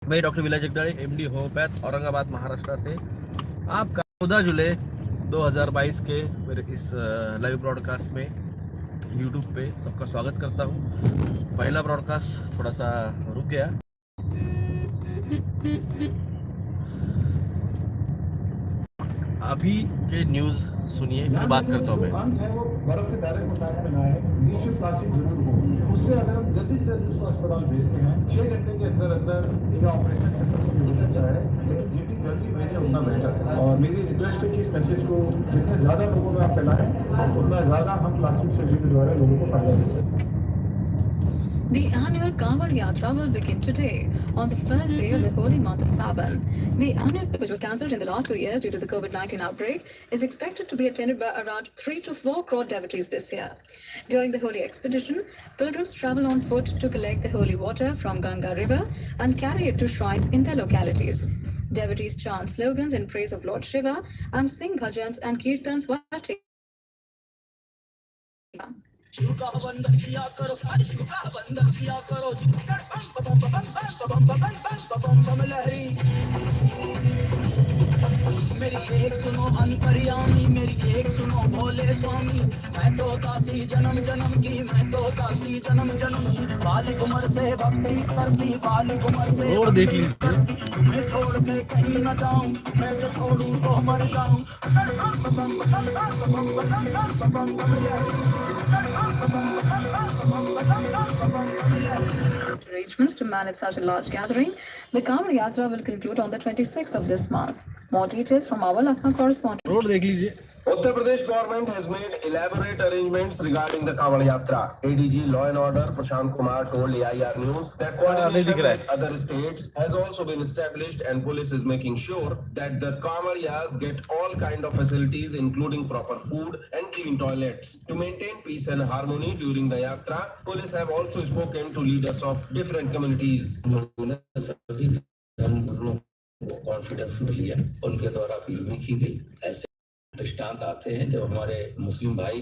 मैं डॉक्टर विलय Jagdale MD homeopath Aurangabad Maharashtra से आपका 14 जुलाई 2022 के मेरे इस लाइव ब्रॉडकास्ट में यूट्यूब पे सबका स्वागत करता हूँ। पहला ब्रॉडकास्ट थोड़ा सा रुक गया। अभी के न्यूज़ सुनिए, फिर बात करता हूँ मैं। वो बर्फ के दायरे को टाइम में आए, नीचे प्लास्टिक जरूर हो। उससे अगर हम जल्दी से जल्दी उसको अस्पताल भेजते हैं, 6 घंटे के अंदर अंदर एक ऑपरेशन सक्सेसफुल हो जाता है। लेकिन जितनी जल्दी भेजें उतना बेहतर है। और मेरी रिक्वेस्ट है कि इस मैसेज को जितने ज़्यादा लोगों में आप फैलाएं, उतना ज़्यादा हम प्लास्टिक सर्जरी के द्वारा लोगों को फायदा देते हैं। The annual Kanwar Yatra will begin today, on the first day of the holy month of Sawan. The annual trip, which was cancelled in the last 2 years due to the COVID-19 outbreak, is expected to be attended by around 3 to 4 crore devotees this year. During the holy expedition, pilgrims travel on foot to collect the holy water from Ganga river and carry it to shrines in their localities. Devotees chant slogans in praise of Lord Shiva and sing bhajans and kirtans while taking. Shiv का वंदन किया करो, आज शिव का वंदन किया करो, बम बम बम बम बम बम बम बम लहरी। मेरी एक सुनो अंतर्यामी, मेरी एक सुनो भोले स्वामी। मैं तो दासी जन्म जन्म की, मैं तो दासी जन्म जन्म की। बालिक उम्र से भक्ति करती, बालिक उम्र से और देख लीजिए, मैं छोड़ के कहीं न जाऊं, मैं तो छोड़ूं तो मर जाऊं। Arrangements to manage such a large gathering. The Kanwar Yatra will conclude on the 26th of this month. More details from our Lucknow correspondent. Road देख लीजिए। Uttar Pradesh government has made elaborate arrangements regarding the Kanwar Yatra. ADG Law and Order Prashant Kumar told AIR News that coordination with other states has also been established and police is making sure that the Kanwaryas get all kind of facilities including proper food and clean toilets. To maintain peace and harmony during the Yatra, police have also spoken to leaders of different communities. Confidence मिली है, उनके द्वारा appeal भी की गई। ऐसे दृष्टांत आते हैं जब हमारे मुस्लिम भाई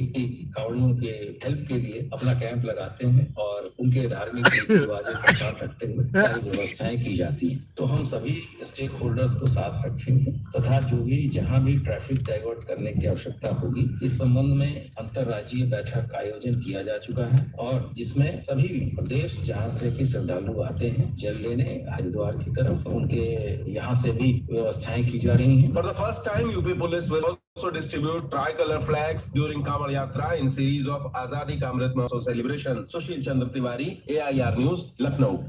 कांवड़ियों के हेल्प के लिए अपना कैंप लगाते हैं और उनके धार्मिक रीति रिवाजों का साथ रखते हुए सारी व्यवस्थाएं की जाती हैं। तो हम सभी स्टेक होल्डर्स को साथ रखेंगे तथा जो भी जहां भी ट्रैफिक डाइवर्ट करने की आवश्यकता होगी, इस संबंध में अंतर्राज्यीय बैठक का आयोजन किया जा चुका है और जिसमें सभी प्रदेश जहाँ से भी श्रद्धालु आते हैं जल लेने हरिद्वार की तरफ, उनके यहाँ से भी व्यवस्थाएं की जा रही हैं। For the first time, UP police will also distribute tricolor flags during Kanwar Yatra in series of Azadi Ka Amrit Mahotsav celebrations. Sushil Chandra Tiwari, AIR News, Lucknow.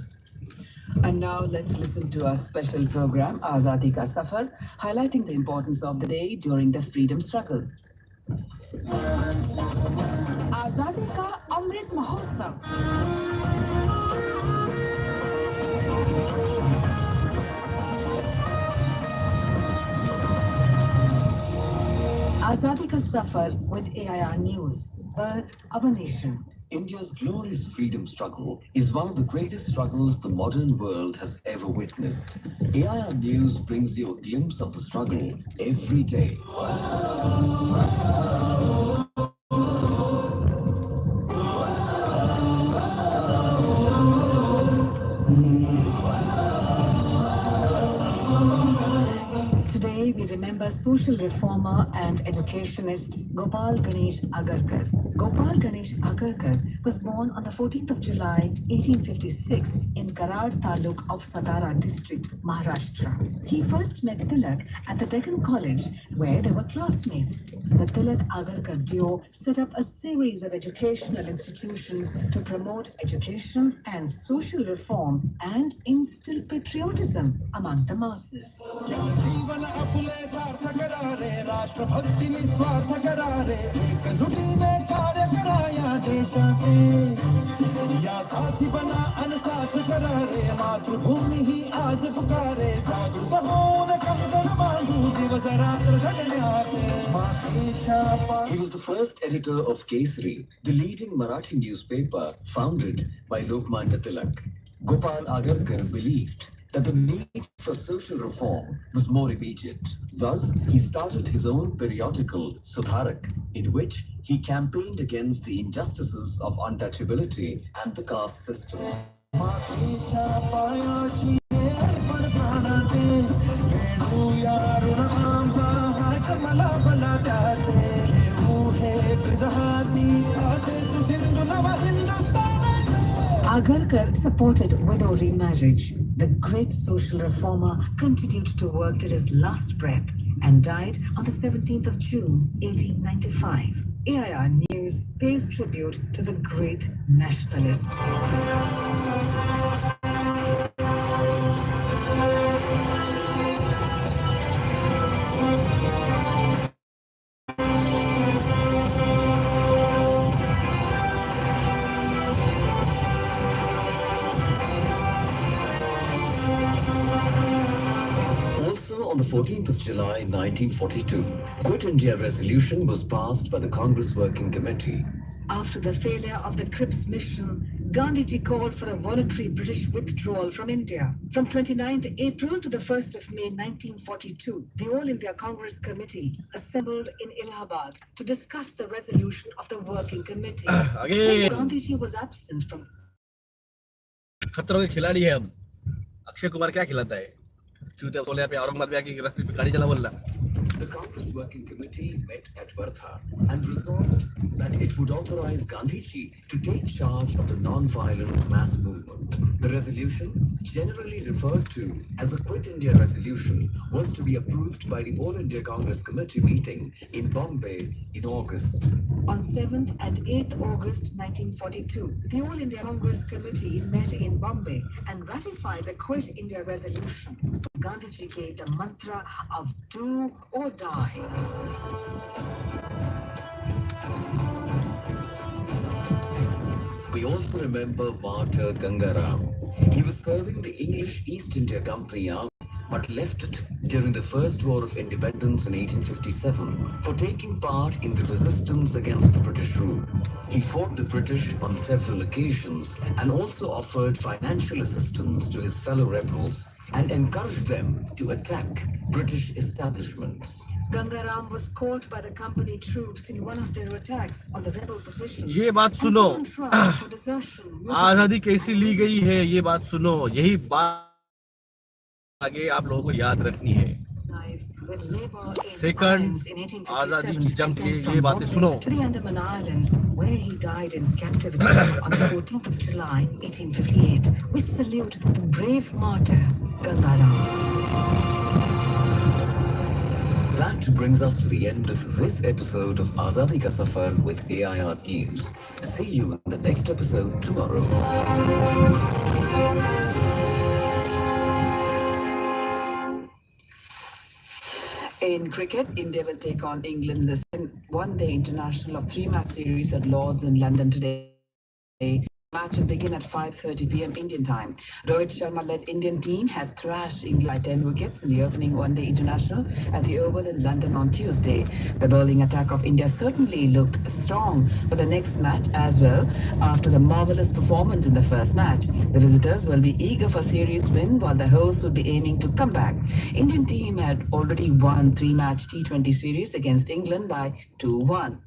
And now let's listen to our special program Azadi Ka Safar, highlighting the importance of the day during the freedom struggle. Azadi Ka Amrit Mahotsav. Azadi Ka Safar with AIR News, Birth of a Nation. India's glorious freedom struggle is one of the greatest struggles the modern world has ever witnessed. AIR News brings you a glimpse of the struggle every day. Today we remember social reformer and educationist Gopal Ganesh Agarkar. Gopal Ganesh Agarkar was born on the 14th of July 1856 in Karad Taluk of Satara district, Maharashtra. He first met Tilak at the Deccan College where they were classmates. The Tilak Agarkar duo set up a series of educational institutions to promote education and social reform and instill patriotism among the masses. जीवन अपुले सार्थक करारे, राष्ट्रभक्ती निस्वार्थ करारे, एकजुटीने कार्य कराया देशाचे। या साथी बना अनसाथ करारे, मातृभूमी ही आज पुकारे, जागृत होऊन कंगन बांधू दिवस रात्र झगण्याचे। He was the first editor of Kesari, the leading Marathi newspaper founded by Lokmanya Tilak. Gopal Agarkar believed that the need for social reform was more immediate. Thus, he started his own periodical, Sudharak, in which he campaigned against the injustices of untouchability and the caste system. Agarkar supported widow remarriage. The great social reformer continued to work till his last breath and died on the 17th of June, 1895. AIR News pays tribute to the great nationalist. Also on the 14th of July 1942, Quit India resolution was passed by the Congress Working Committee. After the failure of the Cripps mission, Gandhiji called for a voluntary British withdrawal from India. From 29th April to the 1st of May 1942, the All India Congress Committee assembled in Allahabad to discuss the resolution of the Working Committee. Again. Gandhiji was absent from खतरों के खिलाड़ी है हम. अक्षय कुमार क्या खिलाता है? चूते बोले पे औरंगाबाद में आके रास्ते पे गाड़ी चला बोल रहा. The Congress Working Committee met at Wardha and resolved that it would authorize Gandhiji to take charge of the non-violent mass movement. The resolution, generally referred to as the Quit India Resolution, was to be approved by the All India Congress Committee meeting in Bombay in August. On 7th and 8th August 1942, the All India Congress Committee met in Bombay and ratified the Quit India Resolution. Gandhiji gave the mantra of do or die. We also remember Walter Gangaram. He was serving the English East India Company Army but left it during the First War of Independence in 1857 for taking part in the resistance against the British rule. He fought the British on several occasions and also offered financial assistance to his fellow rebels and encouraged them to attack British establishments. Gangaram was caught by the company troops in one of their attacks on the rebel position. ये बात सुनो. and was on trial for desertion. आजादी कैसी ली गई है ये बात सुनो. यही बात आगे आप लोगों को याद रखनी है. Second, आजादी की जंग के लिए ये बातें सुनो. To the Andaman Islands, where he died in captivity on the 14th of July, 1858. We salute the brave martyr, Gangaram. That brings us to the end of this episode of Azadi Ka Safar with AIR News. See you in the next episode tomorrow. In cricket, India will take on England this one-day international of three-match series at Lord's in London today. Match will begin at 5:30 p.m. Indian time. Rohit Sharma-led Indian team had thrashed India by 10 wickets in the opening one-day international at the Oval in London on Tuesday. The bowling attack of India certainly looked strong for the next match as well after the marvellous performance in the first match. The visitors will be eager for series win while the hosts will be aiming to come back. Indian team had already won three-match T20 series against England by 2-1.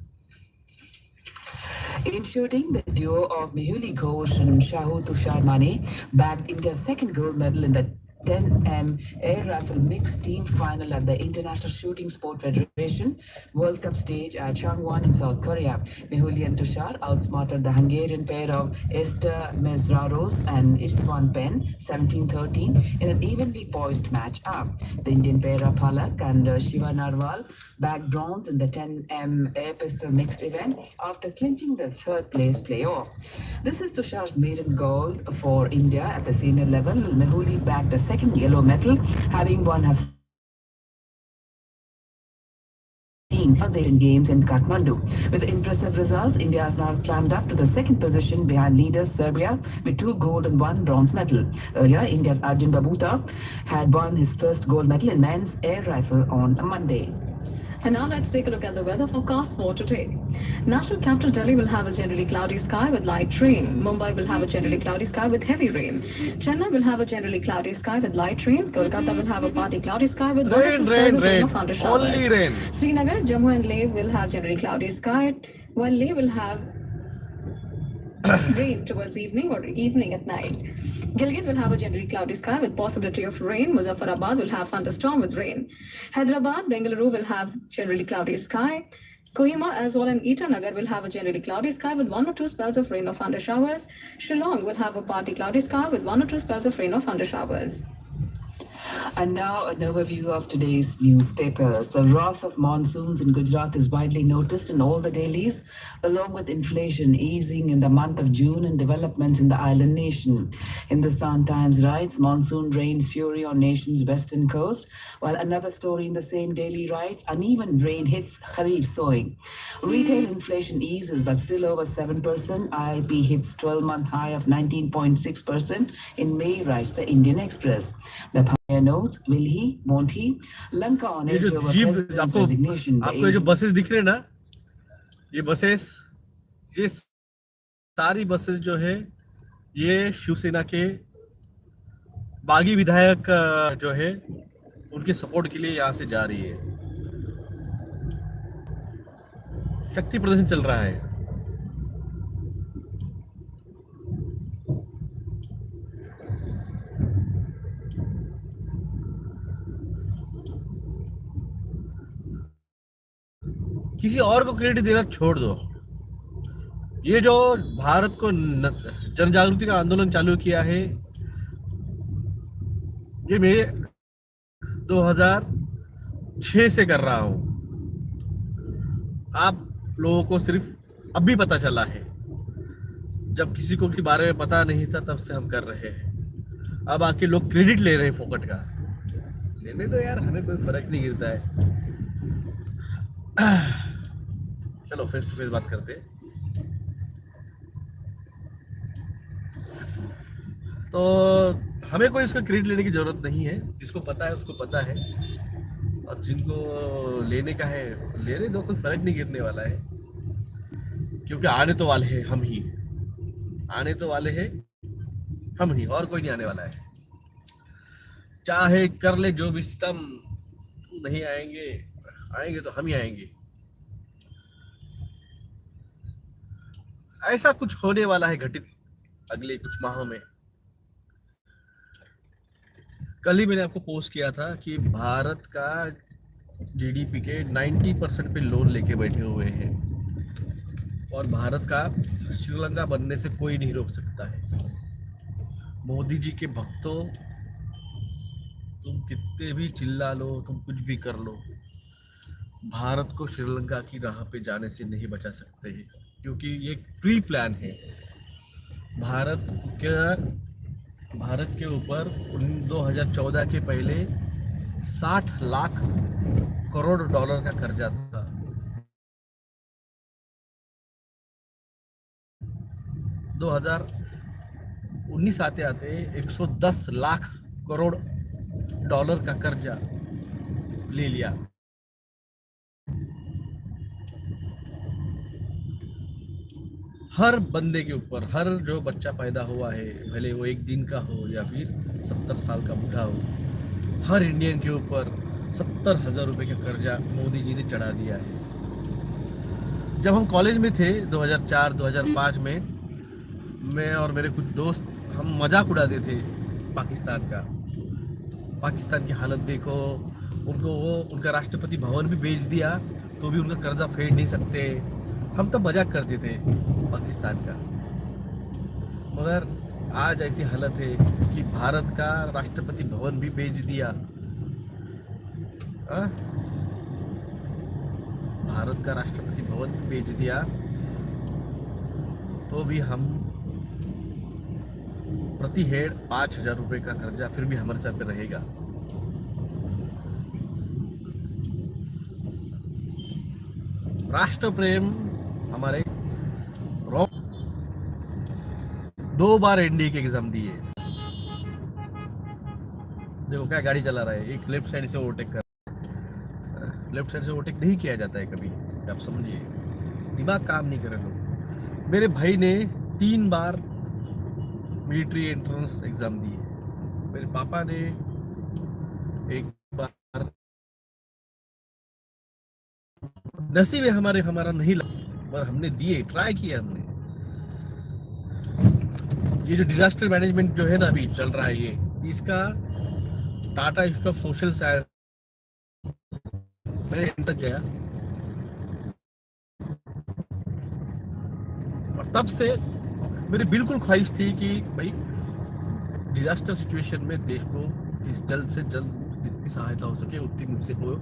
In shooting, the duo of Mehuli Ghosh and Shahu Tushar Mane bagged India's second gold medal in the 10M air rifle mixed team final at the International Shooting Sport Federation World Cup stage at Changwon in South Korea. Mehuli and Tushar outsmarted the Hungarian pair of Esther Mesraros and Istvan Pen 17-13 in an evenly poised match-up. The Indian pair of Halak and Shiva Narwal bagged bronze in the 10M air pistol mixed event after clinching the third place playoff. This is Tushar's maiden gold for India at the senior level. Mehuli bagged a second yellow medal, having won her Asian Games in Kathmandu. With impressive results, India has now climbed up to the second position behind leaders Serbia with 2 gold and 1 bronze medal. Earlier, India's Arjun Babuta had won his first gold medal in men's air rifle on a Monday. And now let's take a look at the weather forecast for today. National capital Delhi will have a generally cloudy sky with light rain. Mumbai will have a generally cloudy sky with heavy rain. Chennai will have a generally cloudy sky with light rain. Kolkata will have a partly cloudy sky with rain. thunder showers. Only rain. Srinagar, Jammu and Leh will have generally cloudy sky, while Leh will have rain towards evening or evening at night. Gilgit will have a generally cloudy sky with possibility of rain. Muzaffarabad will have thunderstorm with rain. Hyderabad, Bengaluru will have generally cloudy sky. Kohima as well and Itanagar will have a generally cloudy sky with 1 or 2 spells of rain or thunder showers. Shillong will have a partly cloudy sky with 1 or 2 spells of rain or thunder showers. And now an overview of today's newspapers. The wrath of monsoons in Gujarat is widely noticed in all the dailies, along with inflation easing in the month of June and developments in the island nation. Hindustan Times writes, monsoon rains fury on nation's western coast, while another story in the same daily writes, uneven rain hits Kharif sowing. Retail inflation eases but still over 7%. IIP hits 12-month high of 19.6% in May, writes the Indian Express. The Pioneer notes, will he, won't he? Lanka on ये edge जो over jeep president's आपको resignation. आपको ये जो buses दिख रहे हैं ना, ये बसेस, ये सारी बसेस जो है ये शिवसेना के बागी विधायक जो है उनके सपोर्ट के लिए यहाँ से जा रही है। शक्ति प्रदर्शन चल रहा है। किसी और को क्रेडिट देना छोड़ दो। ये जो भारत को जन जागृति का आंदोलन चालू किया है, ये मैं 2006 से कर रहा हूं। आप लोगों को सिर्फ अभी पता चला है, जब किसी को के बारे में पता नहीं था तब से हम कर रहे हैं। अब आके लोग क्रेडिट ले रहे हैं फोकट का। लेने दो यार, हमें कोई फर्क नहीं गिरता है। चलो फेस टू फेस बात करते हैं। तो हमें कोई इसका क्रेडिट लेने की जरूरत नहीं है। जिसको पता है उसको पता है, और जिनको लेने का है लेने दो, कोई फर्क नहीं गिरने वाला है। क्योंकि आने तो वाले हैं हम ही, आने तो वाले हैं हम ही, और कोई नहीं आने वाला है। चाहे कर ले जो भी सितम, नहीं आएंगे, आएंगे तो हम ही आएंगे। ऐसा कुछ होने वाला है घटित अगले कुछ माहों में। कल ही मैंने आपको पोस्ट किया था कि भारत का जीडीपी के 90% पे लोन लेके बैठे हुए हैं, और भारत का श्रीलंका बनने से कोई नहीं रोक सकता है। मोदी जी के भक्तों, तुम कितने भी चिल्ला लो, तुम कुछ भी कर लो, भारत को श्रीलंका की राह पे जाने से नहीं बचा सकते हैं, क्योंकि ये प्री प्लान है। भारत के ऊपर 2014 के पहले 60 लाख करोड़ डॉलर का कर्जा था। 2019 आते आते 110 लाख करोड़ डॉलर का कर्जा ले लिया। हर बंदे के ऊपर, हर जो बच्चा पैदा हुआ है, भले वो 1 दिन का हो या फिर 70 साल का बूढ़ा हो, हर इंडियन के ऊपर 70,000 रुपये का कर्जा मोदी जी ने चढ़ा दिया है। जब हम कॉलेज में थे 2004-2005 में, मैं और मेरे कुछ दोस्त हम मजाक उड़ाते थे पाकिस्तान का। पाकिस्तान की हालत देखो, उनको वो उनका राष्ट्रपति भवन भी बेच दिया तो भी उनका कर्जा फेड नहीं सकते। हम तो मजाक करते थे पाकिस्तान का, मगर आज ऐसी हालत है कि भारत का राष्ट्रपति भवन भी बेच दिया। भारत का राष्ट्रपति भवन भी बेच दिया तो भी हम प्रति हेड 5,000 रुपये का कर्जा फिर भी हमारे सर पे रहेगा। राष्ट्र प्रेम हमारे 2 बार एनडीए के एग्जाम दिए। देखो क्या गाड़ी चला रहा है, एक लेफ्ट साइड से ओवरटेक कर, लेफ्ट साइड से ओवरटेक नहीं किया जाता है कभी, आप समझिए। दिमाग काम नहीं करे लोग। मेरे भाई ने 3 बार मिलिट्री एंट्रेंस एग्जाम दिए, मेरे पापा ने 1 बार। नसीब है हमारा नहीं लगा, पर हमने दिए, ट्राई किया हमने। ये जो डिजास्टर मैनेजमेंट जो है ना अभी चल रहा है, ये इसका Tata institute of social science मैंने तक गया, तब से मेरी बिल्कुल ख्वाहिश थी कि भाई डिजास्टर सिचुएशन में देश को इस जल्द से जल्द जितनी सहायता हो सके उतनी मुझसे हो,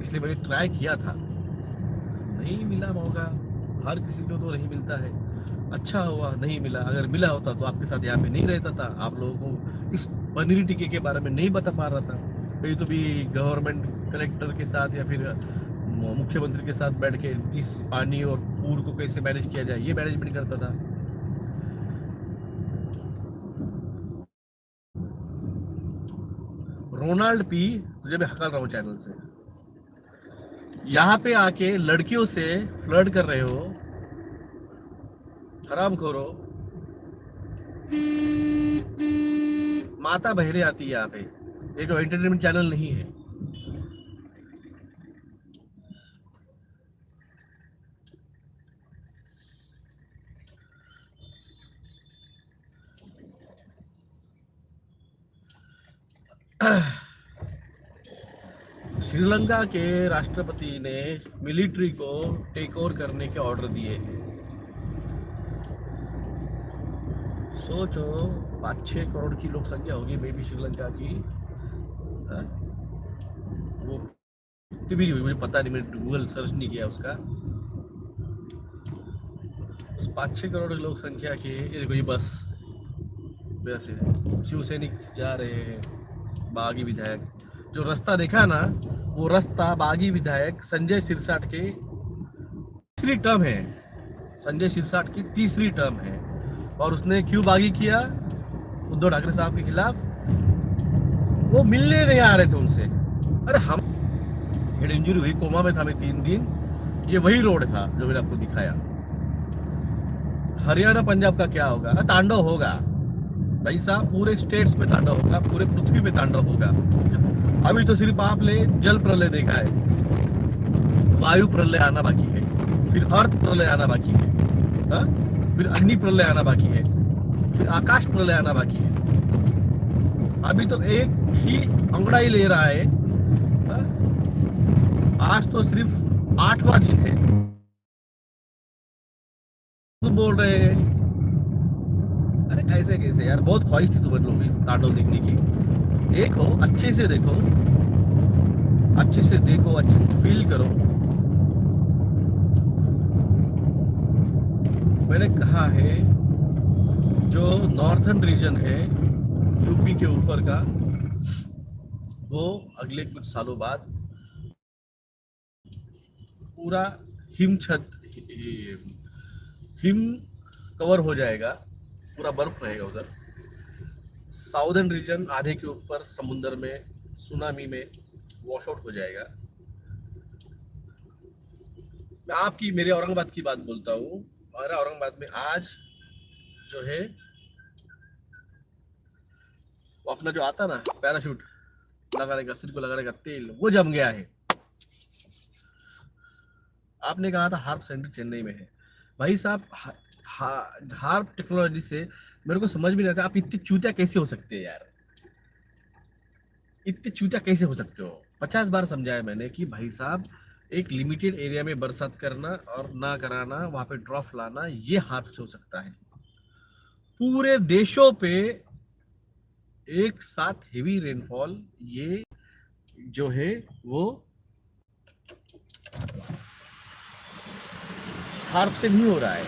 इसलिए मैंने ट्राई किया था। नहीं मिला मौका, हर किसी को तो नहीं मिलता है। अच्छा हुआ नहीं मिला, अगर मिला होता तो आपके साथ यहाँ पे नहीं रहता था, आप लोगों को इस पनीर टिक्के के बारे में नहीं बता पा रहा था। कहीं तो भी गवर्नमेंट कलेक्टर के साथ या फिर मुख्यमंत्री के साथ बैठ के इस पानी और पूर को कैसे मैनेज किया जाए ये मैनेजमेंट करता था। रोनाल्ड पी, तुझे मैं हकल रहा हूँ चैनल से, यहाँ पे आके लड़कियों से फ्लर्ट कर रहे हो, हराम खोरो। माता बहरे आती है यहाँ पे, एक एंटरटेनमेंट चैनल नहीं है। श्रीलंका के राष्ट्रपति ने मिलिट्री को टेक ओवर करने के ऑर्डर दिए। सोचो 5-6 करोड़ की लोक संख्या होगी मे बी श्रीलंका की, वो इतनी भी नहीं हुई, मुझे पता नहीं, मैंने गूगल सर्च नहीं किया उसका। उस 5-6 करोड़ की लोक संख्या की ये देखो, ये बस वैसे शिवसैनिक जा रहे हैं, बागी विधायक, जो रास्ता देखा ना वो रास्ता बागी विधायक संजय सिरसाट के तीसरी टर्म है, संजय सिरसाट की तीसरी टर्म है। और उसने क्यों बागी किया उद्धव ठाकरे साहब के खिलाफ? वो मिलने नहीं आ रहे थे उनसे। अरे हम हेड इंजरी हुई, कोमा में था मैं 3 दिन, ये वही रोड था जो मैंने आपको दिखाया। हरियाणा पंजाब का क्या होगा? तांडव होगा भाई साहब, पूरे स्टेट्स में तांडव होगा, पूरे पृथ्वी में तांडव होगा। अभी तो सिर्फ आपने जल प्रलय देखा है, वायु प्रलय आना बाकी है, फिर अर्थ प्रलय आना बाकी है, हा? फिर अग्नि प्रलय आना बाकी है, फिर आकाश प्रलय आना बाकी है। अभी तो एक ही अंगड़ाई ले रहा है, हा? आज तो सिर्फ 8वां दिन है, तुम बोल रहे हैं। अरे कैसे कैसे यार, बहुत ख्वाहिश थी तुम्हें लोग भी तांडव देखने की। देखो, अच्छे से देखो, अच्छे से देखो, अच्छे से फील करो। मैंने कहा है जो नॉर्थर्न रीजन है यूपी के ऊपर का, वो अगले कुछ सालों बाद पूरा हिम कवर हो जाएगा, पूरा बर्फ रहेगा उधर। साउदर्न रीजन आधे के ऊपर समुद्र में सुनामी में वॉश आउट हो जाएगा। मैं आपकी मेरे औरंगाबाद की बात बोलता हूँ। हमारा औरंगाबाद में आज जो है वो अपना जो आता ना पैराशूट लगाने का, सिर को लगाने का तेल, वो जम गया है। आपने कहा था हार्प सेंटर चेन्नई में है। भाई साहब, हार्प टेक्नोलॉजी से मेरे को समझ भी नहीं आता, आप इतने चूतिया कैसे हो सकते हैं यार? इतने चूतिया कैसे हो सकते हो? 50 बार समझाया मैंने कि भाई साहब, एक लिमिटेड एरिया में बरसात करना और ना कराना, वहां पे ड्रॉप लाना, ये हार्प से हो सकता है। पूरे देशों पे एक साथ हेवी रेनफॉल, ये जो है वो हार्प से नहीं हो रहा है।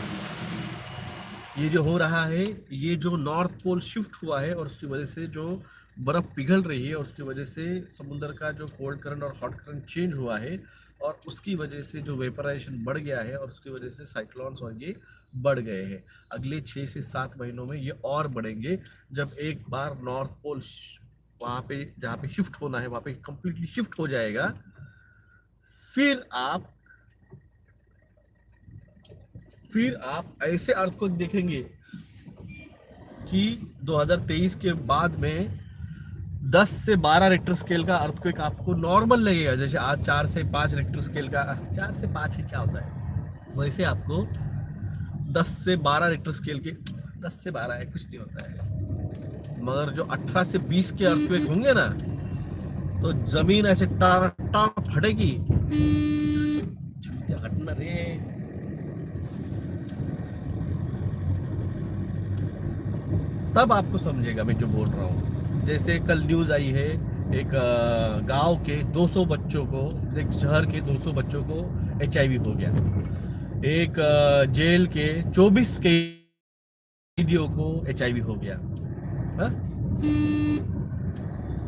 ये जो हो रहा है, ये जो नॉर्थ पोल शिफ्ट हुआ है और उसकी वजह से जो बर्फ पिघल रही है और उसकी वजह से समुद्र का जो कोल्ड करंट और हॉट करंट चेंज हुआ है और उसकी वजह से जो वेपराइजेशन बढ़ गया है और उसकी वजह से साइक्लोन्स और ये बढ़ गए हैं। अगले 6 से 7 महीनों में ये और बढ़ेंगे, जब एक बार नॉर्थ पोल वहाँ पे जहाँ पे शिफ्ट होना है वहाँ पे कंप्लीटली शिफ्ट हो जाएगा। फिर आप ऐसे अर्थक्वेक देखेंगे कि 2023 के बाद में 10 से 12 रिक्टर स्केल का अर्थक्वेक आपको नॉर्मल लगेगा। जैसे आज 4 से 5 रिक्टर स्केल का, 4 से 5 ही क्या होता है, वैसे आपको 10 से 12 रिक्टर स्केल के, 10 से 12 है कुछ नहीं होता है, मगर जो 18 से 20 के अर्थक्वेक होंगे ना, तो जमीन ऐसे टार टार फटेगी। हटना रे, तब आपको समझेगा मैं जो बोल रहा हूँ। जैसे कल न्यूज़ आई है, एक गांव के 200 बच्चों को, एक शहर के 200 बच्चों को HIV हो गया। एक जेल के 24 कैदियों को HIV हो गया। हाँ?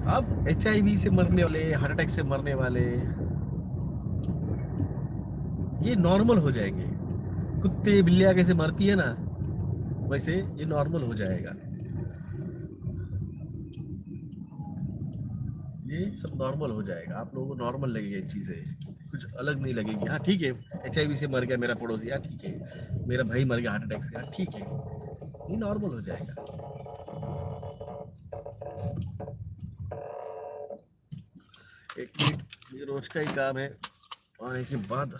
अब HIV से मरने वाले, हार्ट अटैक से मरने वाले ये नॉर्मल हो जाएंगे। कुत्ते बिल्लियाँ कैसे मरती है ना, वैसे ये नॉर्मल हो जाएगा। ये सब नॉर्मल हो जाएगा, आप लोगों को नॉर्मल लगेगा, ये चीज़ें कुछ अलग नहीं लगेगी। हाँ ठीक है, HIV से मर गया मेरा पड़ोसी, हाँ ठीक है, मेरा भाई मर गया हार्ट अटैक से, हाँ ठीक है, ये नॉर्मल हो जाएगा। एक मिनट, ये रोज का ही काम है, आने के बाद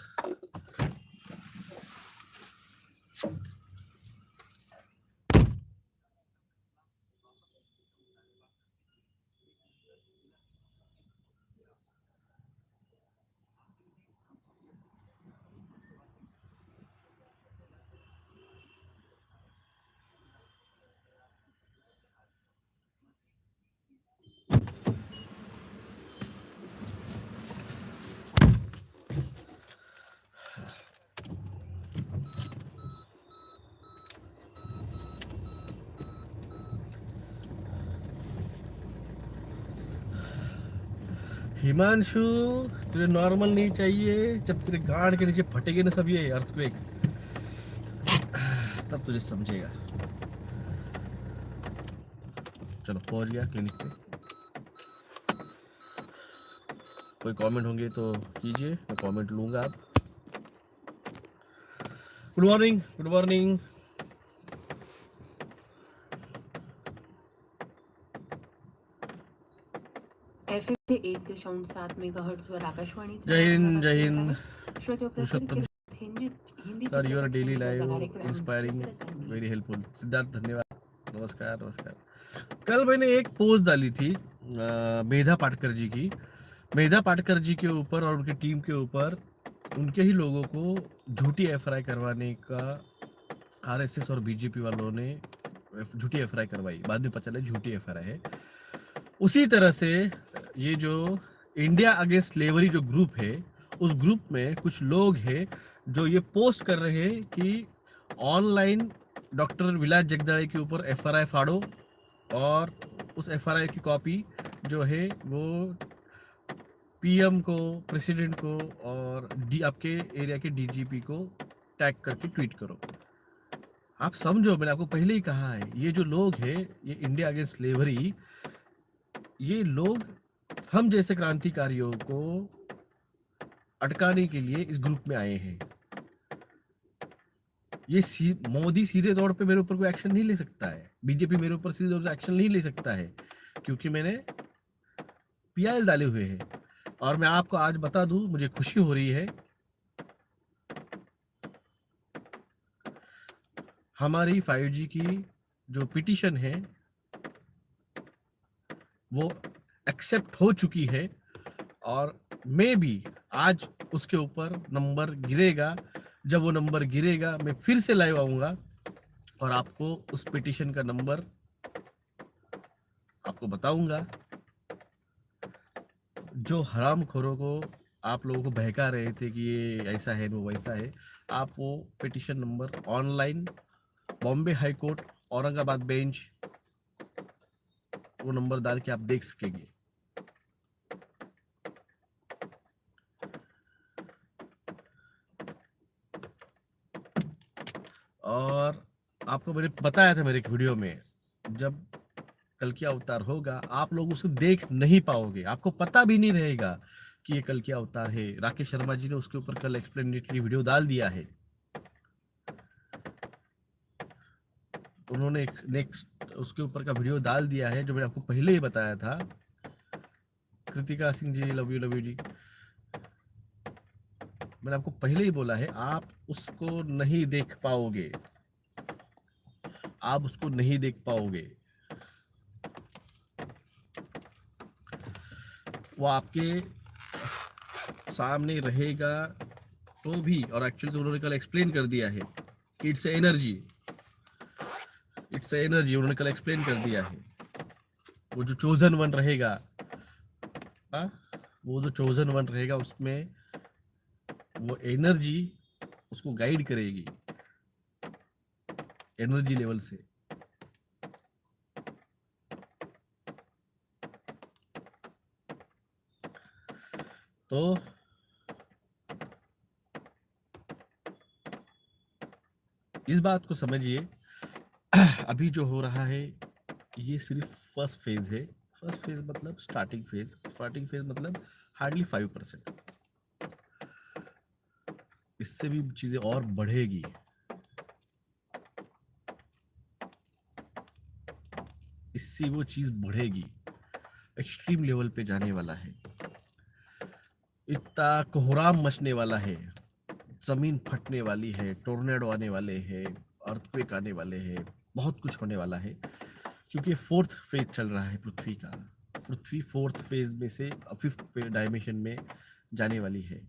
हिमांशु, तुझे नॉर्मल नहीं चाहिए। जब तेरे गांड के नीचे फटेगे ना सब ये अर्थक्वेक, तब तुझे समझेगा। चलो पहुंच गया क्लिनिक पे। कोई कमेंट होंगे तो कीजिए, मैं कमेंट लूंगा। आप good morning, good morning. FM चे 1.7 मेगाहर्ट्झवर आकाशवाणी. जय हिंद, जय हिंद। श्रोते Purushottam Hindi sir, your daily live inspiring, very helpful. Siddharth धन्यवाद, नमस्कार नमस्कार। कल मैंने एक पोस्ट डाली थी मेधा पाटकर जी की। मेधा पाटकर जी के ऊपर और उनकी टीम के ऊपर, उनके ही लोगों को झूठी FRI करवाने का RSS और BJP वालों ने झूठी FRI करवाई। बाद में पता चला झूठी FRI है। उसी तरह से ये जो इंडिया अगेंस्ट स्लेवरी जो ग्रुप है, उस ग्रुप में कुछ लोग हैं जो ये पोस्ट कर रहे हैं कि ऑनलाइन डॉक्टर विलास जगदाळे के ऊपर FRI फाड़ो, और उस FRI की कॉपी जो है वो PM को, प्रेसिडेंट को और आपके एरिया के DGP को टैग करके ट्वीट करो। आप समझो, मैंने आपको पहले ही कहा है, ये जो लोग हैं, ये इंडिया अगेंस्ट स्लेवरी, ये लोग हम जैसे क्रांतिकारियों को अटकाने के लिए इस ग्रुप में आए हैं। ये मोदी सीधे तौर पे मेरे ऊपर कोई एक्शन नहीं ले सकता है, BJP मेरे ऊपर सीधे तौर से एक्शन नहीं ले सकता है, क्योंकि मैंने PIL डाले हुए हैं। और मैं आपको आज बता दूं, मुझे खुशी हो रही है, हमारी 5G की जो पिटीशन है वो एक्सेप्ट हो चुकी है, और मैं भी आज उसके ऊपर नंबर गिरेगा। जब वो नंबर गिरेगा, मैं फिर से लाइव आऊँगा और आपको उस पिटीशन का नंबर आपको बताऊंगा। जो हरामखोरों को आप लोगों को बहका रहे थे कि ये ऐसा है, वो वैसा है, आप वो petition number online Bombay high court Aurangabad bench वो नंबर डाल के आप देख सकेंगे। और आपको मैंने बताया था मेरे एक वीडियो में, जब कल की अवतार होगा आप लोग उसे देख नहीं पाओगे, आपको पता भी नहीं रहेगा कि ये कल की अवतार है। राकेश शर्मा जी ने उसके ऊपर कल एक्सप्लेनेटरी वीडियो डाल दिया है। उन्होंने नेक्स्ट उसके ऊपर का वीडियो डाल दिया है, जो मैंने आपको पहले ही बताया था। कृतिका सिंह जी, लव यू जी। मैंने आपको पहले ही बोला है, आप उसको नहीं देख पाओगे, आप उसको नहीं देख पाओगे। वो आपके सामने रहेगा तो भी, और एक्चुअली तो उन्होंने कल एक्सप्लेन कर दिया है, इट्स एनर्जी, इट्स एनर्जी, उन्होंने कल एक्सप्लेन कर दिया है। वो जो चोजन वन रहेगा, हाँ, वो जो चोजन वन रहेगा उसमें वो एनर्जी उसको गाइड करेगी एनर्जी लेवल से। तो इस बात को समझिए, अभी जो हो रहा है ये सिर्फ फर्स्ट फेज है। फर्स्ट फेज मतलब स्टार्टिंग फेज, स्टार्टिंग फेज मतलब हार्डली 5%। इससे भी चीजें और बढ़ेगी। इससे वो चीज बढ़ेगी, एक्सट्रीम लेवल पे जाने वाला है। इतना कोहराम मचने वाला है, जमीन फटने वाली है, टोर्नेडो आने वाले हैं, अर्थक्वेक आने वाले हैं, बहुत कुछ होने वाला है। क्योंकि फोर्थ फेज चल रहा है पृथ्वी का। पृथ्वी फोर्थ फेज में से फिफ्थ डायमेंशन में जाने वाली है।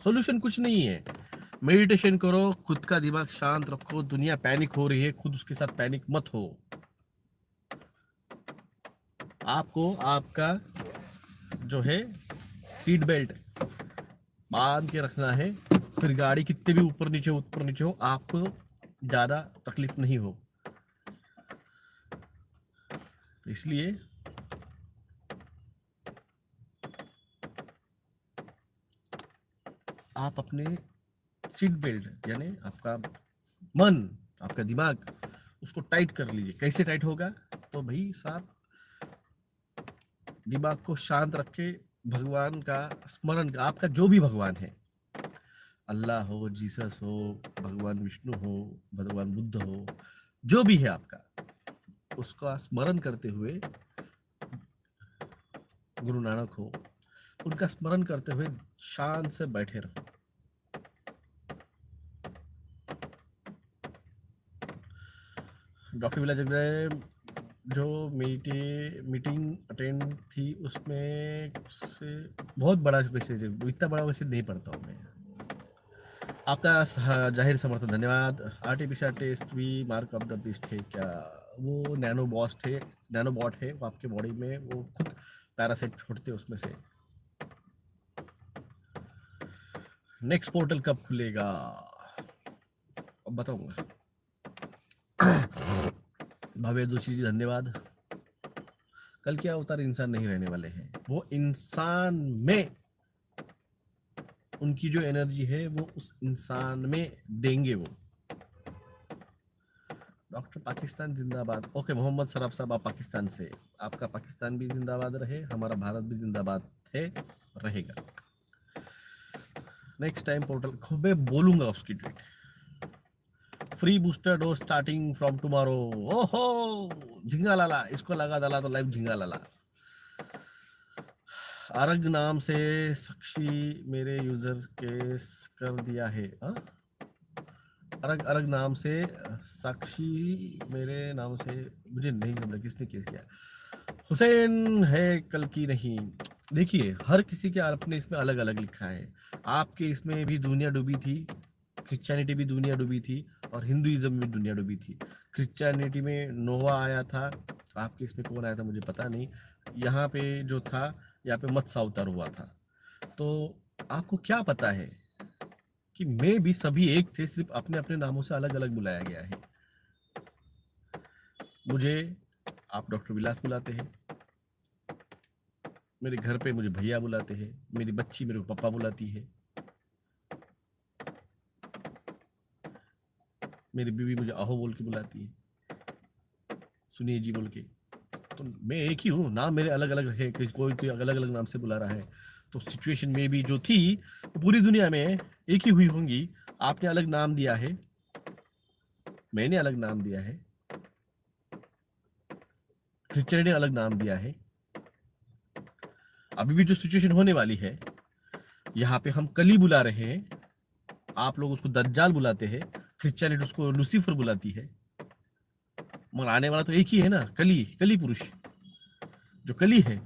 सॉल्यूशन कुछ नहीं है, मेडिटेशन करो, खुद का दिमाग शांत रखो। दुनिया पैनिक हो रही है, खुद उसके साथ पैनिक मत हो। आपको आपका जो है सीट बेल्ट बांध के रखना है, फिर गाड़ी कितने भी ऊपर नीचे हो, आपको ज्यादा तकलीफ नहीं हो। तो इसलिए आप अपने सीट बेल्ट यानी आपका मन, आपका दिमाग, उसको टाइट कर लीजिए। कैसे टाइट होगा? तो भाई साहब, दिमाग को शांत रखे, भगवान का स्मरण, आपका जो भी भगवान है, अल्लाह हो, जीसस हो, भगवान विष्णु हो, भगवान बुद्ध हो, जो भी है आपका, उसका स्मरण करते हुए, गुरु नानक हो, उनका स्मरण करते हुए शांत से बैठे रहो। डॉक्टर विला जगदे जो मीटिंग अटेंड थी उसमें से बहुत बड़ा मैसेज है, इतना बड़ा मैसेज नहीं पढ़ता हूँ मैं। आपका जाहिर समर्थन धन्यवाद। आर्टिफिशियल टेस्ट भी मार्क ऑफ द बीस्ट है क्या? वो नैनोबॉट है, वो आपके बॉडी में वो खुद पैरासाइट छोड़ते हैं उसमें से। नेक्स्ट पोर्टल कब खुलेगा अब बताऊंगा। भव्य जोशी जी धन्यवाद। कल क्या अवतार इंसान नहीं रहने वाले हैं, वो इंसान में उनकी जो एनर्जी है वो उस इंसान में देंगे वो। डॉक्टर पाकिस्तान जिंदाबाद। ओके मोहम्मद सराफ साहब, आप पाकिस्तान से, आपका पाकिस्तान भी जिंदाबाद रहे, हमारा भारत भी जिंदाबाद है, रहेगा। नेक्स्ट टाइम पोर्टल मैं बोलूंगा उसकी tweet. Free booster dose starting from tomorrow. ओहो झिंगा लाला, इसको लगा डाला तो लाइव झिंगा लाला। अरग नाम से साक्षी मेरे यूजर केस कर दिया है। अरग नाम से साक्षी मेरे नाम से, मुझे नहीं समझा किसने केस किया। हुसैन है कल की नहीं। देखिए हर किसी के अपने इसमें अलग अलग लिखा है। आपके इसमें भी दुनिया डूबी थी, क्रिश्चियनिटी भी दुनिया डूबी थी, और हिंदुइज्म में दुनिया डूबी थी। क्रिश्चियनिटी में नोवा आया था, आपके इसमें कौन आया था मुझे पता नहीं। यहाँ पे जो था, यहाँ पे मत्स्य अवतार हुआ था। तो आपको क्या पता है कि मैं भी सभी एक थे, सिर्फ अपने अपने नामों से अलग अलग बुलाया गया है। मुझे आप डॉक्टर विलास बुलाते हैं, मेरे घर पे मुझे भैया बुलाते हैं, मेरी बच्ची मेरे को पापा बुलाती है, मेरी बीवी मुझे आहो बोल के बुलाती है, सुनिए जी बोल के। तो मैं एक ही हूँ, नाम मेरे अलग अलग है, कोई अलग अलग नाम से बुला रहा है। तो सिचुएशन में भी जो थी वो पूरी दुनिया में एक ही हुई होंगी। आपने अलग नाम दिया है, मैंने अलग नाम दिया है, क्रिश्चियनिटी ने अलग नाम दिया है। अभी भी जो सिचुएशन होने वाली है, यहाँ पे हम कली बुला रहे हैं, आप लोग उसको दज्जाल बुलाते हैं, क्रिश्चियनिटी उसको लूसीफर बुलाती है, मगर आने वाला तो एक ही है ना, कली पुरुष जो कली है।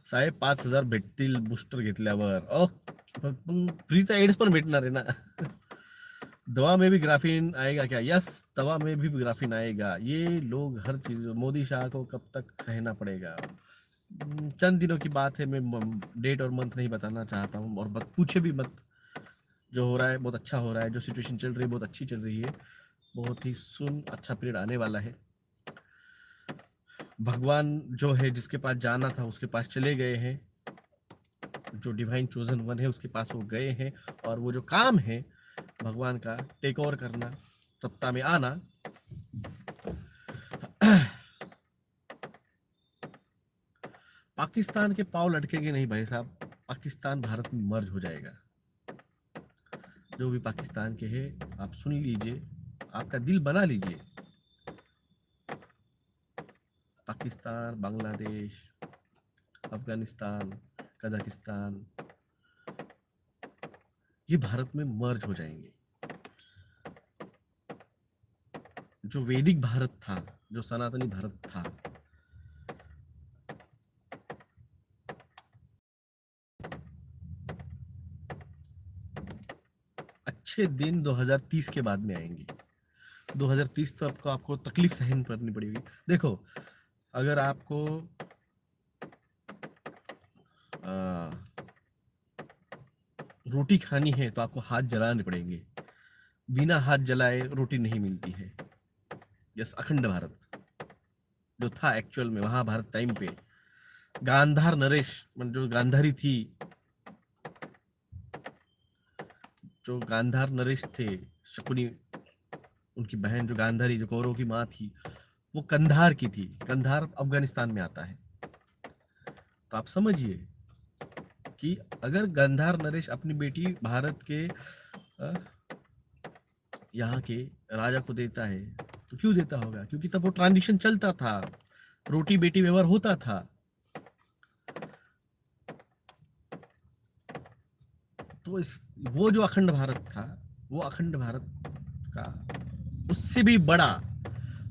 5,500 भेटतील बूस्टर घेतल्यावर. फ्रीचा एड्स पण भेटणार आहे ना. दवा में भी ग्राफीन आएगा क्या? यस, दवा में भी ग्राफीन आएगा. ये लोग हर चीज, मोदी शाह को कब तक सहना पड़ेगा? चंद दिनों की बात है, मैं डेट और मंथ नहीं बताना चाहता हूँ, और पूछे भी मत. जो हो रहा है बहुत अच्छा हो रहा है, जो सिचुएशन चल रही है बहुत अच्छी चल रही है. बहुत ही सुन अच्छा पीरियड आने वाला है. भगवान जो है, जिसके पास जाना था उसके पास चले गए हैं. जो डिवाइन चोजन वन है उसके पास वो गए हैं, और वो जो काम है भगवान का, टेक ओवर करना, सत्ता में आना, पाकिस्तान के पांव लटकेंगे नहीं भाई साहब. पाकिस्तान भारत में मर्ज हो जाएगा. जो भी पाकिस्तान के हैं आप सुन लीजिए, आपका दिल बना लीजिए. पाकिस्तान, बांग्लादेश, अफगानिस्तान, कजाकिस्तान, ये भारत में मर्ज हो जाएंगे. जो वैदिक भारत था, जो सनातनी भारत था, अच्छे दिन 2030 के बाद में आएंगे. 2030 तक आपको तकलीफ सहन करनी पड़ेगी. देखो, अगर आपको रोटी खानी है तो आपको हाथ जलाने पड़ेंगे. बिना हाथ जलाए रोटी नहीं मिलती है. यस, अखंड भारत जो था एक्चुअल में महाभारत टाइम पे, गांधार नरेश, जो गांधारी थी, जो गांधार नरेश थे, शकुनी उनकी बहन, जो गांधारी, जो कौरव की माँ थी, वो कंधार की थी. कंधार अफगानिस्तान में आता है. तो आप समझिए कि अगर गांधार नरेश अपनी बेटी भारत के यहाँ के राजा को देता है तो क्यों देता होगा? क्योंकि तब वो ट्रांजिशन चलता था, रोटी बेटी व्यवहार होता था. तो वो जो अखंड भारत था, वो अखंड भारत का उससे भी बड़ा,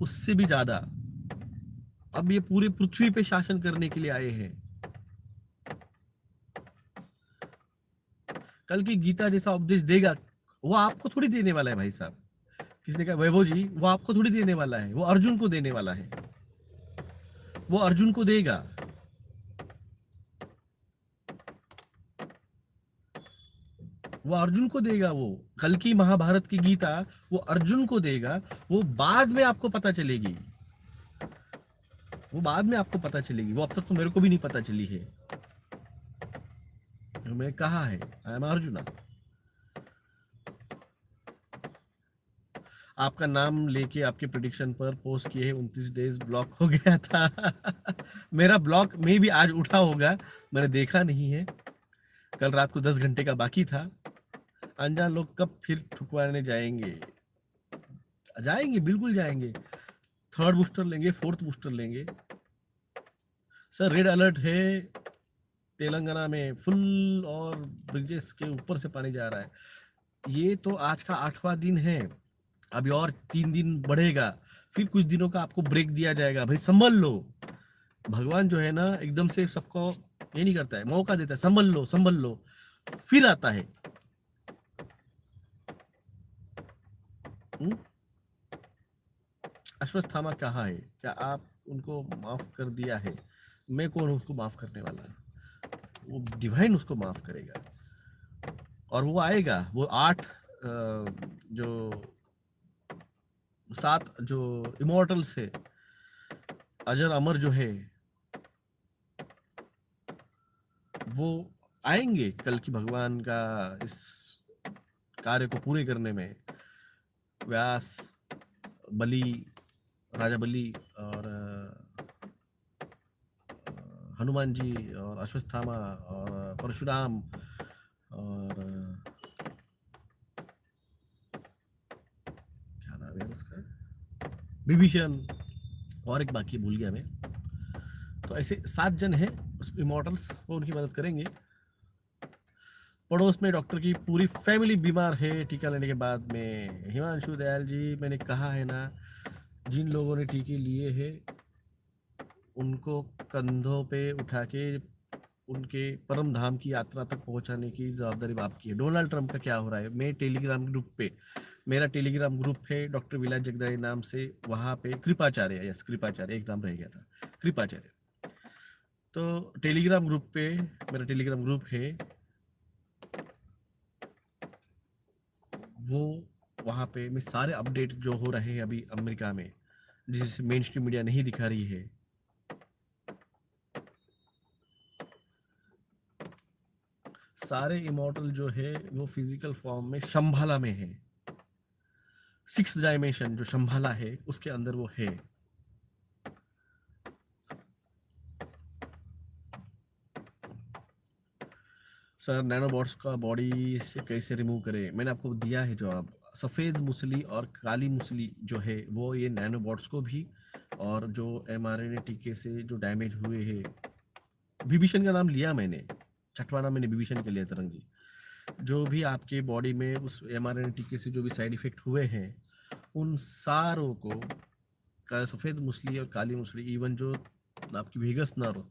उससे भी ज्यादा, अब ये पूरे पृथ्वी पे शासन करने के लिए आए हैं. कल की गीता जैसा उपदेश देगा, वो आपको थोड़ी देने वाला है भाई साहब. किसने कहा? वैभव जी, वो आपको थोड़ी देने वाला है, वो अर्जुन को देने वाला है. वो अर्जुन को देगा. वो अर्जुन को देगा. वो कल की महाभारत की गीता वो अर्जुन को देगा. वो बाद में आपको पता चलेगी. वो बाद में आपको पता चलेगी. वो अब तक तो मेरे को भी नहीं पता चली है. मैंने कहा है, आई एम अर्जुना. आपका नाम लेके आपके प्रेडिक्शन पर पोस्ट किए हैं, 29 डेज ब्लॉक हो गया था. मेरा ब्लॉक में भी आज उठा होगा, मैंने देखा नहीं है. कल रात को 10 घंटे का बाकी था. अनजान लोग कब फिर ठुकवाने जाएंगे? जाएंगे, बिल्कुल जाएंगे. 3rd बूस्टर लेंगे, 4th बूस्टर लेंगे. सर रेड अलर्ट है तेलंगाना में, फुल, और ब्रिजेस के ऊपर से पानी जा रहा है. ये तो आज का 8वां दिन है. अभी और 3 दिन बढ़ेगा, फिर कुछ दिनों का आपको ब्रेक दिया जाएगा. भाई संभल लो. भगवान जो है ना, एकदम से सबको ये नहीं करता है, मौका देता है. संभल लो, संभल लो, फिर आता है. अश्वत्थामा कहाँ है? क्या आप उनको माफ कर दिया है? मैं कौन हूं उसको माफ करने वाला? वो डिवाइन उसको माफ करेगा. और वो आएगा. वो 7 जो इमोर्टल्स है, अजर अमर जो है, वो आएंगे कल की भगवान का इस कार्य को पूरे करने में. व्यास, बलि, राजा बलि, और हनुमान जी, और अश्वत्थामा, और परशुराम, और क्या नाम है उसका, विभीषण, और एक बाकी भूल गया मैं. तो ऐसे 7 जन हैं उस इमॉर्टल्स, वो उनकी मदद करेंगे. पड़ोस में डॉक्टर की पूरी फैमिली बीमार है टीका लेने के बाद में. हिमांशु दयाल जी, मैंने कहा है ना, जिन लोगों ने टीके लिए हैं उनको कंधों पे उठा के उनके परम धाम की यात्रा तक पहुंचाने की जवाबदारी आपकी है। डोनाल्ड ट्रंप का क्या हो रहा है? मैं टेलीग्राम ग्रुप पे, मेरा टेलीग्राम ग्रुप है डॉक्टर विलास जगदारी नाम से, वहाँ पे कृपाचार्य, यस कृपाचार्य, एक नाम रह गया था, कृपाचार्य। तो टेलीग्राम ग्रुप पे, मेरा टेलीग्राम ग्रुप है वो, वहाँ पे मैं सारे अपडेट जो हो रहे हैं अभी अमेरिका में, जिसे मेन स्ट्रीम मीडिया नहीं दिखा रही है, सारे इमॉर्टल जो है वो फिजिकल फॉर्म में शंभाला में है। 6th डायमेंशन जो शंभाला है उसके अंदर वो है। सर नैनोबॉट्स का बॉडी से कैसे रिमूव करें? मैंने आपको दिया है जवाब। सफ़ेद मुसली और काली मुसली जो है वो ये नैनोबॉट्स को भी, और जो mRNA टीके से जो डैमेज हुए हैं, विभीषण का नाम लिया मैंने, छठवां नाम मैंने विभीषण के लिया तरंग जी, जो भी आपके बॉडी में उस mRNA टीके से जो भी साइड इफेक्ट हुए हैं उन सारों को, सफ़ेद मुसली और काली मुसली, इवन जो आपकी वेगस नर्व,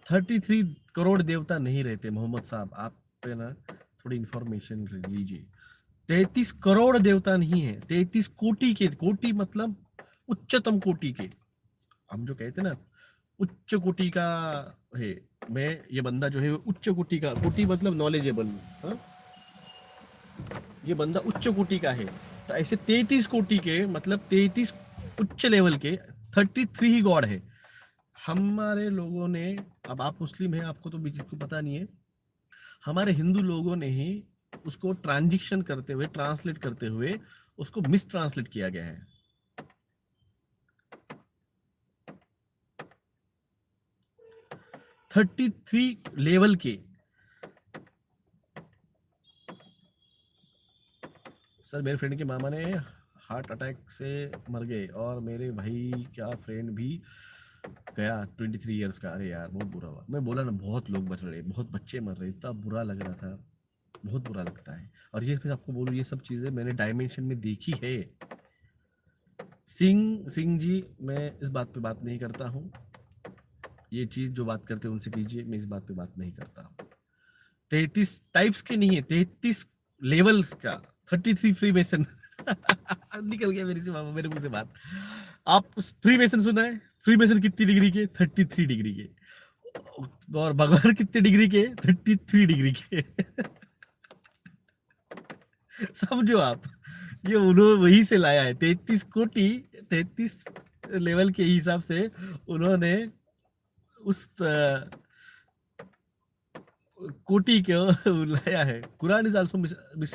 33 करोड़ देवता नहीं रहते मोहम्मद साहब, आप पे ना थोड़ी इंफॉर्मेशन लीजिए। 33 करोड़ देवता नहीं है, 33 कोटि के, कोटि मतलब उच्चतम कोटि के, हम जो कहते हैं ना उच्च कोटि का है। मैं ये बंदा जो है उच्च कोटि का, कोटि मतलब नॉलेजेबल, हाँ, ये बंदा उच्च कोटि का है। तो ऐसे 33 कोटि के मतलब 33 उच्च लेवल के 33 ही गॉड है। हमारे लोगों ने, अब आप मुस्लिम हैं आपको तो बीच को पता नहीं है, हमारे हिंदू लोगों ने ही उसको ट्रांजिशन करते हुए, ट्रांसलेट करते हुए उसको मिस ट्रांसलेट किया गया है। थर्टी थ्री लेवल के। सर मेरे फ्रेंड के मामा ने हार्ट अटैक से मर गए और मेरे भाई का फ्रेंड भी गया 23 इयर्स का। अरे यार बहुत बुरा हुआ। मैं बोला ना बहुत लोग मर रहे, बहुत बच्चे मर रहे, इतना बुरा लग रहा था, बहुत बुरा लगता है। और ये फिर आपको बोलूँ ये सब चीज़ें मैंने डायमेंशन में देखी है। सिंह जी मैं इस बात पे बात नहीं करता हूँ, ये चीज़ जो बात करते हैं उनसे कीजिए, मैं इस बात पे बात नहीं करता। 33 टाइप्स के नहीं है, 33 लेवल्स का, 33 फ्री मेसन निकल गया मेरे से मामा, मेरे मुंह से बात। आप फ्री मेसन सुना है? फ्री मेसन कितनी डिग्री के? 33 डिग्री के। और भगवान कितने डिग्री के? 33 डिग्री के समझो आप, ये उन्होंने वही से लाया है 33 कोटि, 33 लेवल के हिसाब से उन्होंने उस कोटि को लाया है। Quran is also miss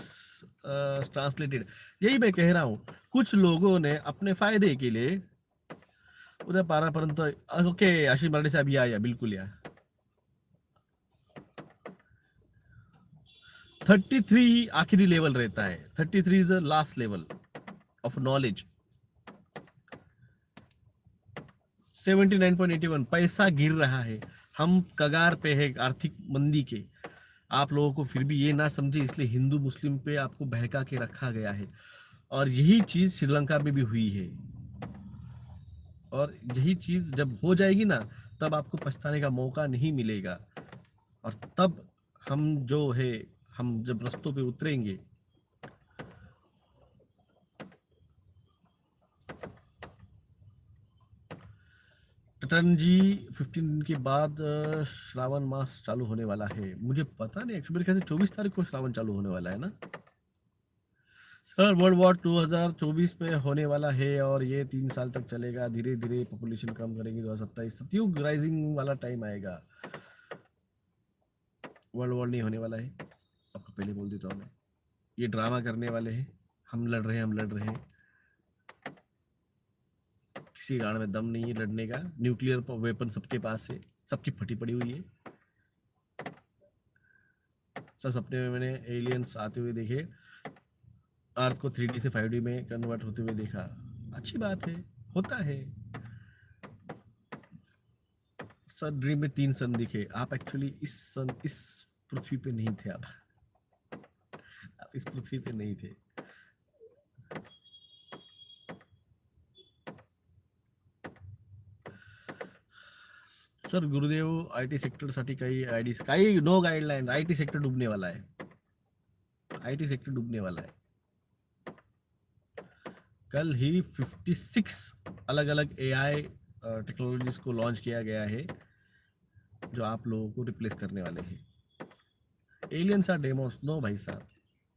translated. यही मैं कह रहा हूँ, कुछ लोगों ने अपने फायदे के लिए उधर पारापर्यंत। ओके आशीष मराठी साहब या बिल्कुल या 33 आखिरी लेवल रहता है। 33 is the last level of knowledge. 79.81 पैसा गिर रहा है, हम कगार पे है आर्थिक मंदी के। आप लोगों को फिर भी ये ना समझे, इसलिए हिंदू मुस्लिम पे आपको बहका के रखा गया है। और यही चीज श्रीलंका में भी हुई है, और यही चीज जब हो जाएगी ना तब आपको पछताने का मौका नहीं मिलेगा। और तब हम जो है, हम जब रस्तों पे उतरेंगे, टन जी 15 दिन के बाद श्रावण मास चालू होने वाला है। मुझे पता नहीं, एक्चुअली मेरे ख्याल से 24 तारीख को श्रावण चालू होने वाला है ना सर। वर्ल्ड वॉर 2024 में होने वाला है और ये 3 साल तक चलेगा। धीरे धीरे पॉपुलेशन कम करेंगे। 2027 सतयुग राइजिंग वाला टाइम आएगा। वर्ल्ड वॉर नहीं होने वाला है, सबको पहले बोल देता हूँ मैं। ये ड्रामा करने वाले हैं, हम लड़ रहे हैं, हम लड़ रहे हैं। किसी गाड़ में दम नहीं है लड़ने का। न्यूक्लियर वेपन सबके पास है, सबकी फटी पड़ी हुई है। सब सपने में मैंने एलियंस आते हुए देखे, अर्थ को 3D से 5D में कन्वर्ट होते हुए देखा। अच्छी बात है, होता है। सर ड्रीम में 3 सन दिखे। आप एक्चुअली इस पृथ्वी पे नहीं थे। आप इस पृथ्वी पे नहीं थे। सर गुरुदेव आयटी सेक्टरसाठी काही नो गाईडलाईन. आयटी सेक्टर डुबने वाला है. आईटी सेक्टर डूबने वाला है. कल ही 56 अलग अलग एआई टेक्नोलॉजीज को लॉन्च किया गया है जो आप लोगों को रिप्लेस करने वाले हैं. Aliens are demons. नो भाई साहब,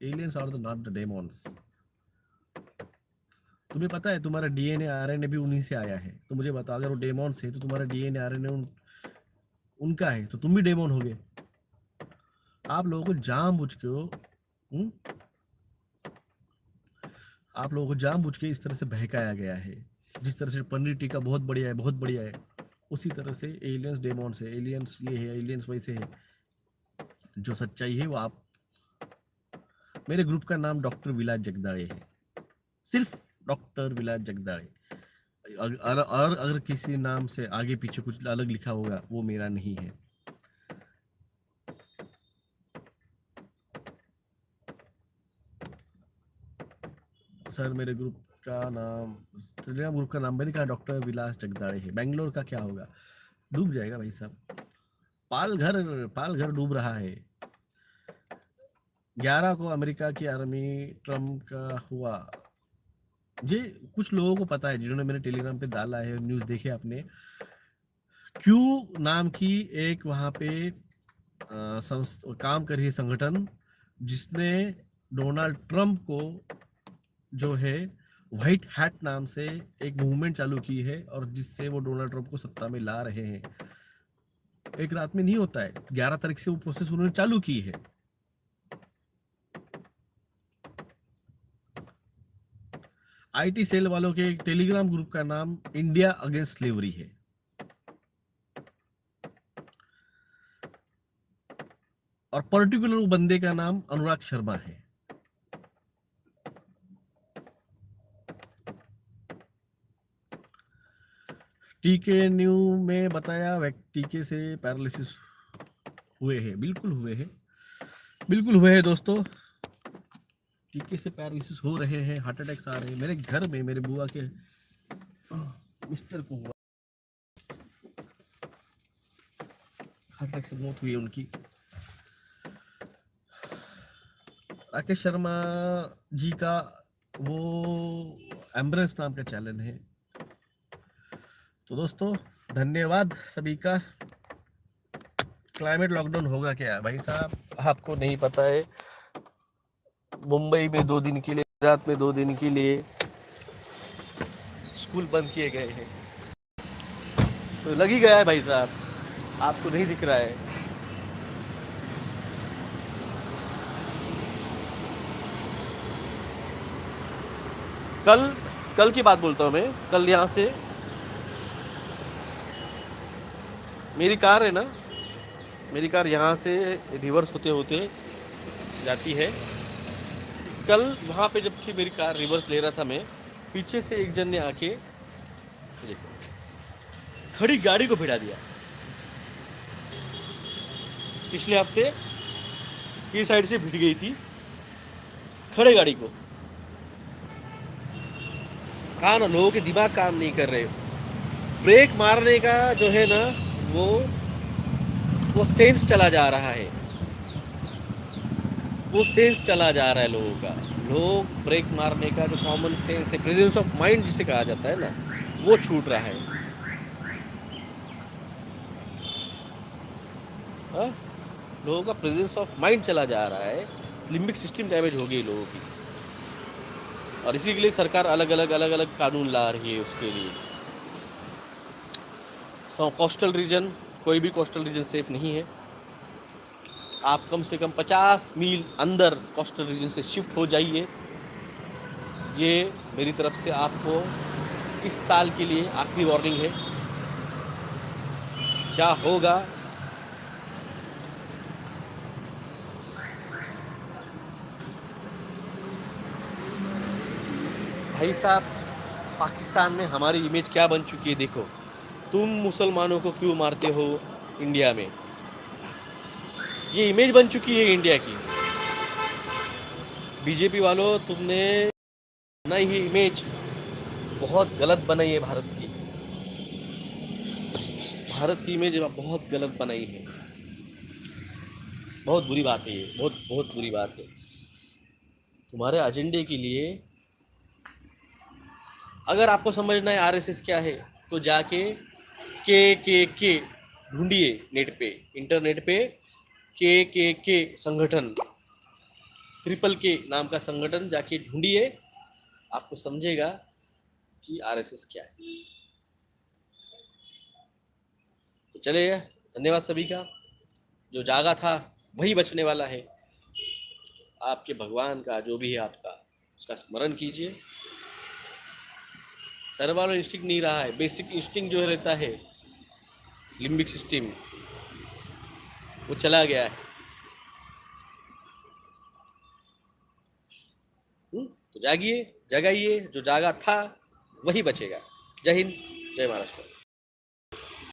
aliens are not the demons. तुम्हें पता है तुम्हारा डीएनए आरएनए भी उन्हीं से आया है. तो मुझे बताओ, अगर वो डेमोन्स है तो तुम्हारा डीएनए आरएनए उनका है, तो तुम भी डेमोन हो गए. आप लोगों को जानबूझ के इस तरह से बहकाया गया है. जिस तरह से पनीर टिक्का बहुत बढ़िया है, बहुत बढ़िया है, उसी तरह से एलियंस डेमोन्स है. एलियंस ये है, एलियंस वैसे है. जो सच्चाई है वो आप. मेरे ग्रुप का नाम डॉक्टर विलास जगदाळे है, सिर्फ डॉक्टर विलास जगदाळे. अगर किसी नाम से आगे पीछे कुछ अलग लिखा होगा वो मेरा नहीं है. सर मेरे ग्रुप का नाम, टेलीग्राम ग्रुप का नाम मैंने कहा डॉक्टर विलास जगदाळे है. बेंगलोर का क्या होगा? डूब जाएगा भाई साहब. पालघर डूब रहा है. 11 को अमेरिका की आर्मी ट्रम्प का हुआ. जी कुछ लोगों को पता है जिन्होंने मेरे टेलीग्राम पे डाला है, न्यूज़ देखे आपने. क्यू नाम की एक वहाँ पे काम कर रही है संगठन, जिसने डोनाल्ड ट्रम्प को जो है व्हाइट हैट नाम से एक मूवमेंट चालू की है, और जिससे वो डोनाल्ड ट्रम्प को सत्ता में ला रहे हैं. एक रात में नहीं होता है. 11 तारीख से वो प्रोसेस उन्होंने चालू की है. आईटी सेल वालों के टेलीग्राम ग्रुप का नाम इंडिया अगेंस्ट स्लेवरी है. और पर्टिकुलर बंदे का नाम अनुराग शर्मा है. टीके न्यू में बताया टीके से पैरालिसिस हुए हैं. बिल्कुल हुए हैं दोस्तों. टीके से पैरालिसिस हो रहे हैं, हार्ट अटैक्स आ रहे हैं. मेरे घर में मेरे बुआ के मिस्टर को हुआ, हार्ट अटैक से मौत हुई है उनकी. राकेश शर्मा जी का वो एम्बुलेंस नाम का चैनल है. तो दोस्तों धन्यवाद सभी का. क्लाइमेट लॉकडाउन होगा क्या भाई साहब? आपको नहीं पता है. मुंबई में 2 दिन के लिए, गुजरात में 2 दिन के लिए स्कूल बंद किए गए हैं. तो लग ही गया है भाई साहब, आपको नहीं दिख रहा है. कल की बात बोलता हूँ मैं. कल यहाँ से मेरी कार है ना, मेरी कार यहाँ से रिवर्स होते होते जाती है. कल वहाँ पे जब थी मेरी कार, रिवर्स ले रहा था मैं, पीछे से एक जन ने आके खड़ी गाड़ी को भिड़ा दिया. पिछले हफ्ते ये साइड से भिड़ गई थी खड़े गाड़ी को. कहा ना, लोगों के दिमाग काम नहीं कर रहे. ब्रेक मारने का जो है ना वो सेंस चला जा रहा है. वो सेंस चला जा रहा है लोगों का. लोग ब्रेक मारने का जो कॉमन सेंस है, प्रेजेंस ऑफ माइंड जिसे कहा जाता है ना, वो छूट रहा है. लोगों का प्रेजेंस ऑफ माइंड चला जा रहा है. लिम्बिक सिस्टम डैमेज हो गई लोगों की, और इसी के लिए सरकार अलग अलग कानून ला रही है उसके लिए. कोस्टल रीजन, कोई भी कोस्टल रीजन सेफ नहीं है. आप कम से कम 50 मील अंदर कोस्टल रीजन से शिफ्ट हो जाइए. ये मेरी तरफ से आपको इस साल के लिए आखिरी वार्निंग है. क्या होगा भाई साहब, पाकिस्तान में हमारी इमेज क्या बन चुकी है देखो. तुम मुसलमानों को क्यों मारते हो इंडिया में, ये इमेज बन चुकी है इंडिया की. बीजेपी वालों, तुमने नई ही इमेज बहुत गलत बनाई है भारत की. भारत की इमेज बहुत गलत बनाई है। बहुत बुरी बात है ये, बहुत बहुत बुरी बात है। तुम्हारे एजेंडे के लिए अगर आपको समझना है आरएसएस क्या है, तो जाके के ढूंढिए नेट पे, इंटरनेट पे। के संगठन, ट्रिपल के नाम का संगठन जाके ढूंढिए, आपको समझेगा कि आरएसएस क्या है। तो चलिए, धन्यवाद सभी का। जो जागा था वही बचने वाला है। आपके भगवान का जो भी है आपका, उसका स्मरण कीजिए। सर्वाइवल इंस्टिंक्ट नहीं रहा है, बेसिक इंस्टिंक्ट जो रहता है, लिम्बिक सिस्टम, वो चला गया है। तो जागिए, जगाइए, जो जागा था वही बचेगा। जय हिंद, जय महाराष्ट्र।